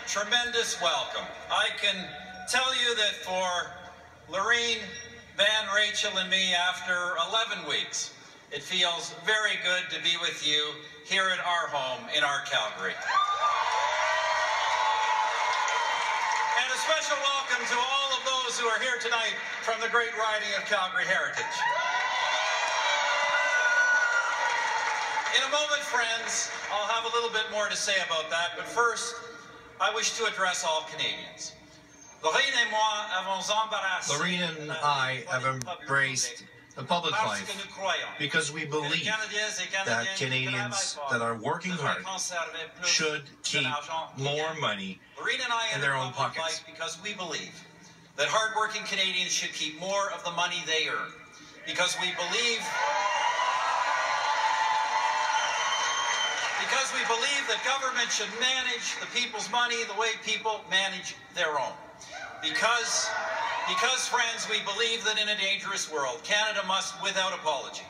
tremendous welcome. I can tell you that for Lorene, Ben, Rachel, and me, after 11 weeks, it feels very good to be with you here at our home in our Calgary. And a special welcome to all of those who are here tonight from the great riding of Calgary Heritage. In a moment, friends, I'll have a little bit more to say about that, but first, I wish to address all Canadians. Lorene and I have embraced the public life because we believe that Canadians that are working hard should keep more money in their own pockets. Because we believe that hard-working Canadians should keep more of the money they earn. Because we believe that government should manage the people's money the way people manage their own. Because, friends, we believe that in a dangerous world, Canada must, without apology,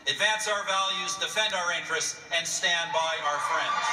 advance our values, defend our interests, and stand by our friends.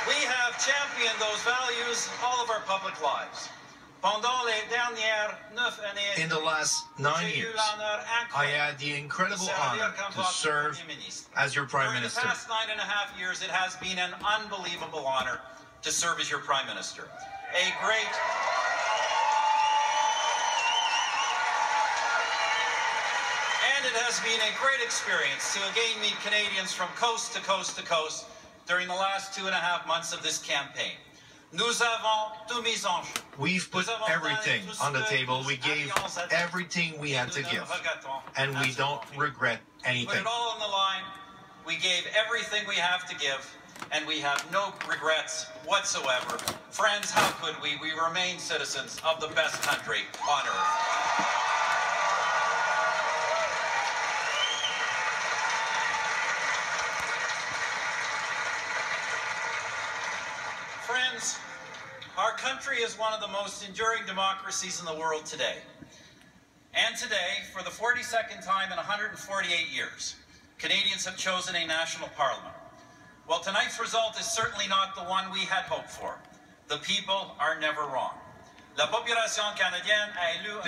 We have championed those values all of our public lives. In the last 9 years, I had the incredible honor to serve as your Prime Minister. During the past 9.5 years, it has been an unbelievable honor to serve as your Prime Minister. And it has been a great experience to again meet Canadians from coast to coast to coast during the last 2.5 months of this campaign. We've put everything on the table. We gave everything we had to give, and we don't regret anything. We put it all on the line. We gave everything we have to give, and we have no regrets whatsoever. Friends, how could we? We remain citizens of the best country on earth. Friends, our country is one of the most enduring democracies in the world today. And today, for the 42nd time in 148 years, Canadians have chosen a national parliament. Well, tonight's result is certainly not the one we had hoped for. The people are never wrong. The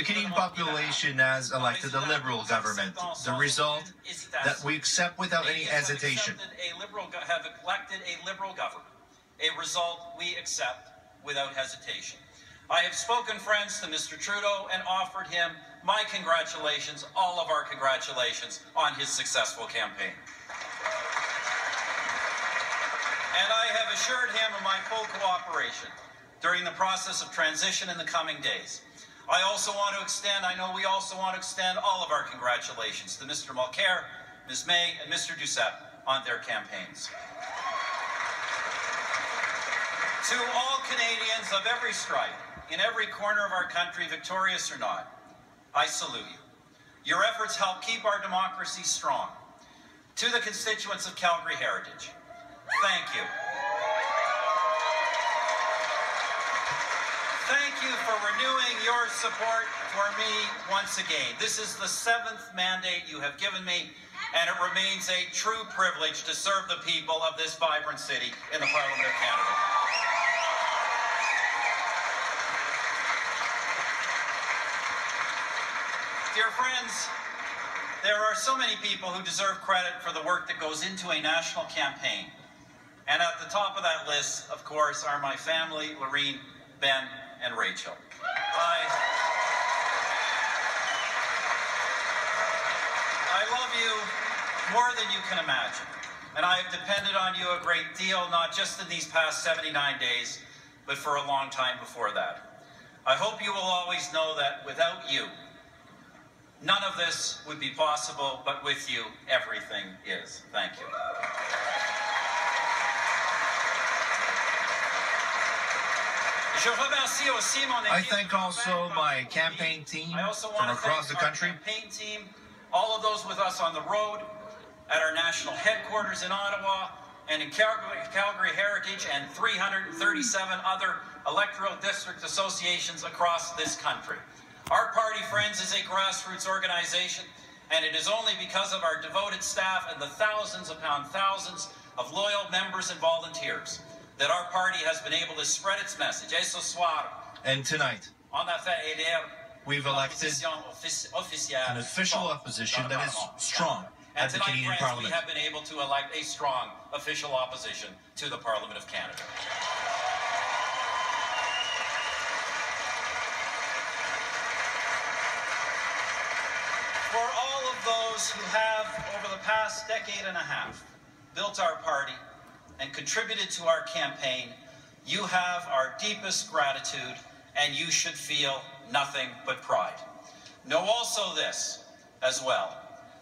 Canadian population has elected a Liberal government. The result that we accept without any hesitation. Have elected a Liberal government. A result we accept without hesitation. I have spoken, friends, to Mr. Trudeau and offered him my congratulations, all of our congratulations, on his successful campaign. And I have assured him of my full cooperation during the process of transition in the coming days. I know we also want to extend all of our congratulations to Mr. Mulcair, Ms. May, and Mr. Doucette on their campaigns. To all Canadians of every stripe, in every corner of our country, victorious or not, I salute you. Your efforts help keep our democracy strong. To the constituents of Calgary Heritage, thank you. Thank you for renewing your support for me once again. This is the 7th mandate you have given me, and it remains a true privilege to serve the people of this vibrant city in the Parliament of Canada. Dear friends, there are so many people who deserve credit for the work that goes into a national campaign. And at the top of that list, of course, are my family, Lorene, Ben, and Rachel. I love you more than you can imagine. And I have depended on you a great deal, not just in these past 79 days, but for a long time before that. I hope you will always know that without you, none of this would be possible, but with you, everything is. Thank you. I thank also my campaign team from across the country. Campaign team, all of those with us on the road, at our national headquarters in Ottawa, and in Calgary Heritage, and 337 other electoral district associations across this country. Our party, friends, is a grassroots organization, And it is only because of our devoted staff and the thousands upon thousands of loyal members and volunteers that our party has been able to spread its message. Et ce soir, and tonight, on a fait élire we've elected an official opposition that is strong at the Canadian Parliament. We have been able to elect a strong official opposition to the Parliament of Canada. For all of those who have, over the past decade and a half, built our party and contributed to our campaign, you have our deepest gratitude, and you should feel nothing but pride. Know also this as well.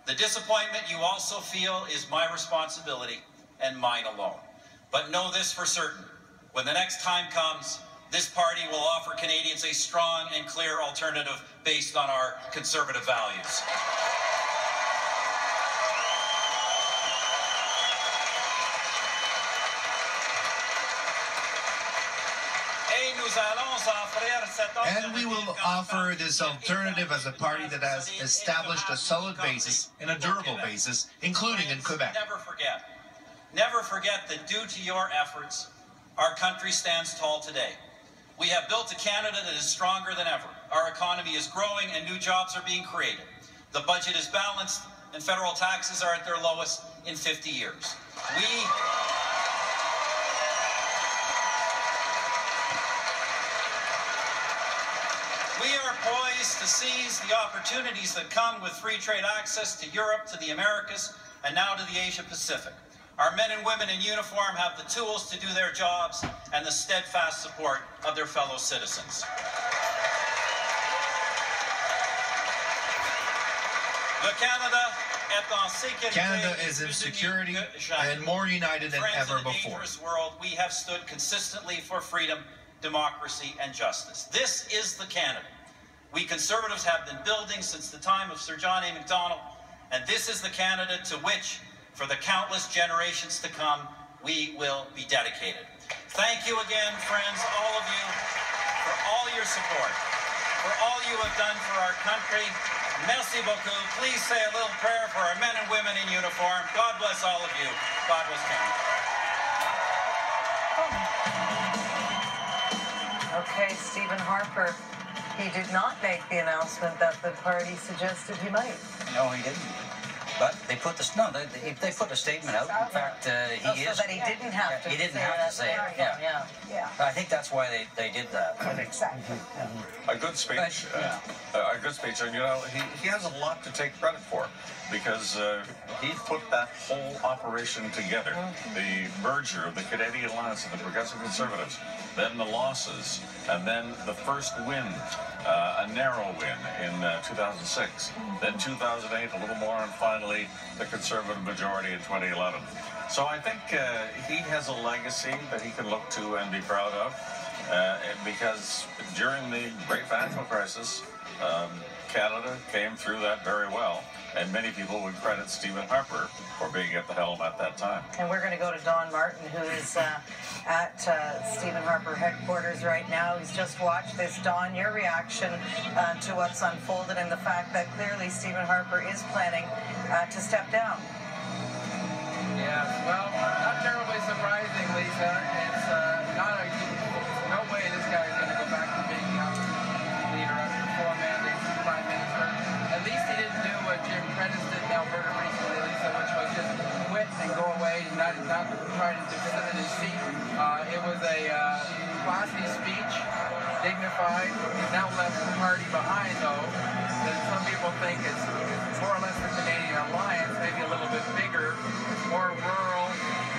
The disappointment you also feel is my responsibility and mine alone. But know this for certain. When the next time comes, this party will offer Canadians a strong and clear alternative based on our conservative values. And we will offer this alternative as a party that has established a solid basis and a durable basis, including in Quebec. Never forget that due to your efforts, our country stands tall today. We have built a Canada that is stronger than ever. Our economy is growing and new jobs are being created. The budget is balanced and federal taxes are at their lowest in 50 years. We are poised to seize the opportunities that come with free trade access to Europe, to the Americas, and now to the Asia Pacific. Our men and women in uniform have the tools to do their jobs and the steadfast support of their fellow citizens. Canada is in security and more united than ever before. In a dangerous world, we have stood consistently for freedom, democracy, and justice. This is the Canada we Conservatives have been building since the time of Sir John A. Macdonald, and this is the Canada to which, for the countless generations to come, we will be dedicated. Thank you again, friends, all of you, for all your support, for all you have done for our country. Merci beaucoup. Please say a little prayer for our men and women in uniform. God bless all of you. God bless Canada. Okay, Stephen Harper, he did not make the announcement that the party suggested he might. No, he didn't. But they put this. No, they put a statement out. In fact, he is. So that he didn't have to. He didn't have to say it. Yeah. I think that's why they did that. Exactly. A good speech. A good speech, and you know he has a lot to take credit for, because he put that whole operation together. The merger of the Canadian Alliance and the Progressive Conservatives, then the losses, and then the first win, a narrow win in 2006, then 2008 a little more, and finally the Conservative majority in 2011. So I think he has a legacy that he can look to and be proud of, because during the great financial crisis, Canada came through that very well. And many people would credit Stephen Harper for being at the helm at that time. And we're going to go to Don Martin, who is at Stephen Harper headquarters right now. He's just watched this. Don, your reaction to what's unfolded and the fact that clearly Stephen Harper is planning to step down. Yes, well, not terribly surprising, Lisa. It's no way this guy's going to go back to being leader after 4 mandates as Prime Minister. At least he didn't do what Jim Prentice did in Alberta recently, Lisa, which was just quit and go away and not try to sit in his seat. It was a classy speech, dignified. He's now left the party behind, though, that some people think is more or less the Canadian Alliance, maybe a little bit bigger, more rural,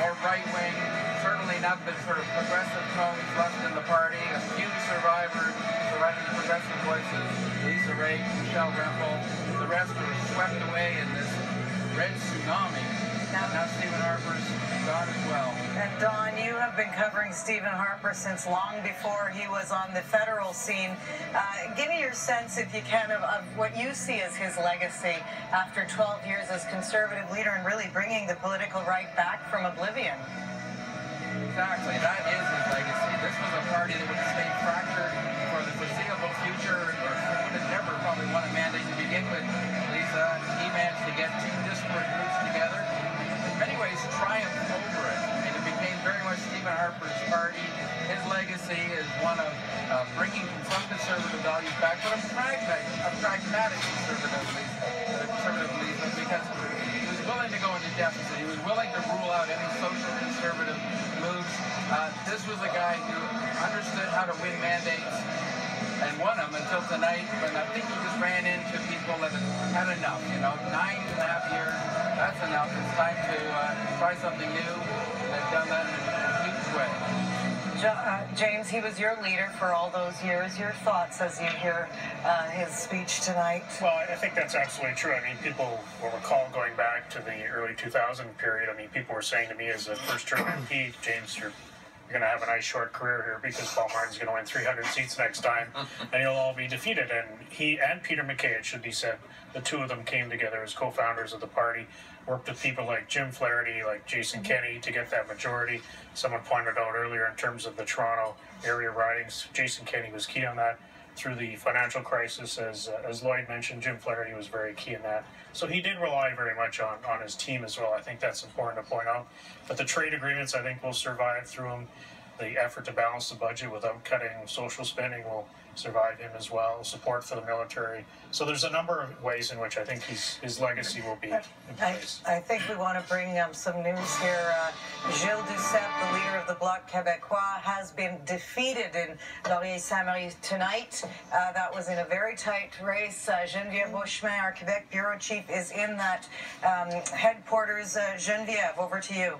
more right-wing, certainly not the sort of progressive tones left in the party. A few survivors surviving the progressive voices, Lisa Raitt, Michelle Rempel, the rest were swept away in this red tsunami. Now Stephen Harper's gone as well. And Don, you have been covering Stephen Harper since long before he was on the federal scene. Give me your sense, if you can, of what you see as his legacy after 12 years as Conservative leader and really bringing the political right back from oblivion. Exactly, that is his legacy. This was a party that would have stayed fractured for the foreseeable future, or would have never probably won a mandate to begin with, Lisa. he managed to get two disparate groups together. In many ways, triumphed over it. I mean, it became very much Stephen Harper's party. His legacy is one of bringing some conservative values back, but a pragmatic conservatism, because he was willing to go into deficit. He was willing to rule out any social conservative moves. This was a guy who understood how to win mandates and won them until tonight, but I think he just ran into people that had enough. 9.5 years, that's enough. It's time to try something new. They've done that in a huge way. James, he was your leader for all those years. Your thoughts as you hear his speech tonight? Well, I think that's absolutely true. I mean, people will recall going back to the early 2000 period. I mean, people were saying to me as a first-term MP, James, you're going to have a nice short career here because Paul Martin's going to win 300 seats next time, and you'll all be defeated. And he and Peter MacKay, it should be said, the two of them came together as co-founders of the party, worked with people like Jim Flaherty, like Jason Kenney to get that majority. Someone pointed out earlier in terms of the Toronto area ridings, Jason Kenney was key on that through the financial crisis. As Lloyd mentioned, Jim Flaherty was very key in that. So he did rely very much on his team as well. I think that's important to point out. But the trade agreements, I think, will survive through him. The effort to balance the budget without cutting social spending will survive him as well. Support for the military. So there's a number of ways in which I think his legacy will be in place. I think we want to bring some news here. Gilles Duceppe, the leader of the Bloc Québécois, has been defeated in Laurier-Saint-Marie tonight. That was in a very tight race. Geneviève Beauchemin, our Quebec bureau chief, is in that headquarters. Geneviève, over to you.